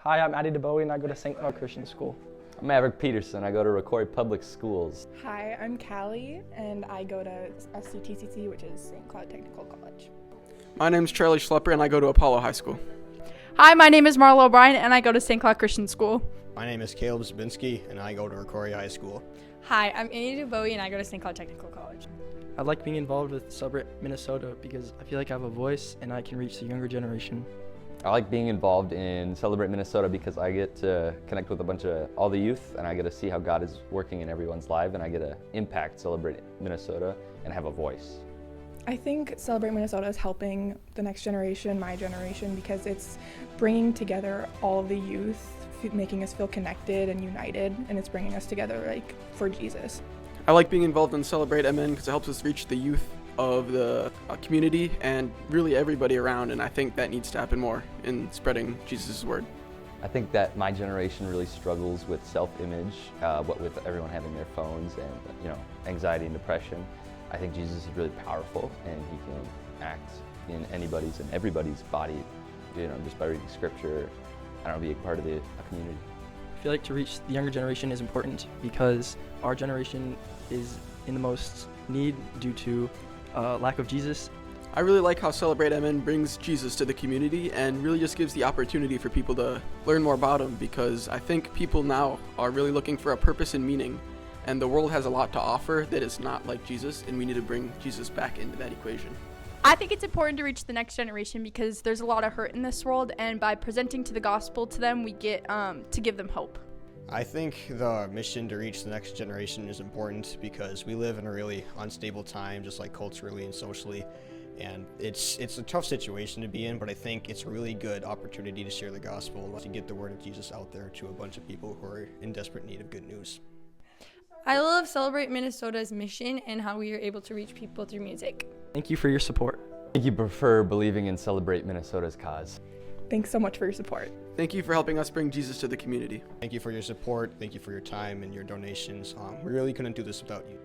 Hi, I'm Addie DeBowie and I go to St. Cloud Christian School. I'm Maverick Peterson. I go to Rocori Public Schools. Hi, I'm Callie and I go to SCTCC, which is St. Cloud Technical College. My name's Charlie Schlepper and I go to Apollo High School. Hi, my name is Marla O'Brien and I go to St. Cloud Christian School. My name is Caleb Zabinski and I go to Rocori High School. Hi, I'm Annie DuBowie and I go to St. Cloud Technical College. I like being involved with Celebrate Minnesota because I feel like I have a voice and I can reach the younger generation. I like being involved in Celebrate Minnesota because I get to connect with a bunch of all the youth and I get to see how God is working in everyone's life and I get to impact Celebrate Minnesota and have a voice. I think Celebrate Minnesota is helping the next generation, my generation, because it's bringing together all of the youth, making us feel connected and united, and it's bringing us together for Jesus. I like being involved in Celebrate MN because it helps us reach the youth of the community and really everybody around, and I think that needs to happen more in spreading Jesus' word. I think that my generation really struggles with self-image, what with everyone having their phones and anxiety and depression. I think Jesus is really powerful and he can act in anybody's and everybody's body, just by reading scripture. Be a part of the community. I feel like to reach the younger generation is important because our generation is in the most need due to lack of Jesus. I really like how Celebrate MN brings Jesus to the community and really just gives the opportunity for people to learn more about him, because I think people now are really looking for a purpose and meaning, and the world has a lot to offer that is not like Jesus, and we need to bring Jesus back into that equation. I think it's important to reach the next generation because there's a lot of hurt in this world, and by presenting to the gospel to them, we get to give them hope. I think the mission to reach the next generation is important because we live in a really unstable time, just like culturally and socially, and it's a tough situation to be in, but I think it's a really good opportunity to share the gospel, to get the word of Jesus out there to a bunch of people who are in desperate need of good news. I love Celebrate Minnesota's mission and how we are able to reach people through music. Thank you for your support. Thank you for believing in Celebrate Minnesota's cause. Thanks so much for your support. Thank you for helping us bring Jesus to the community. Thank you for your support. Thank you for your time and your donations. We really couldn't do this without you.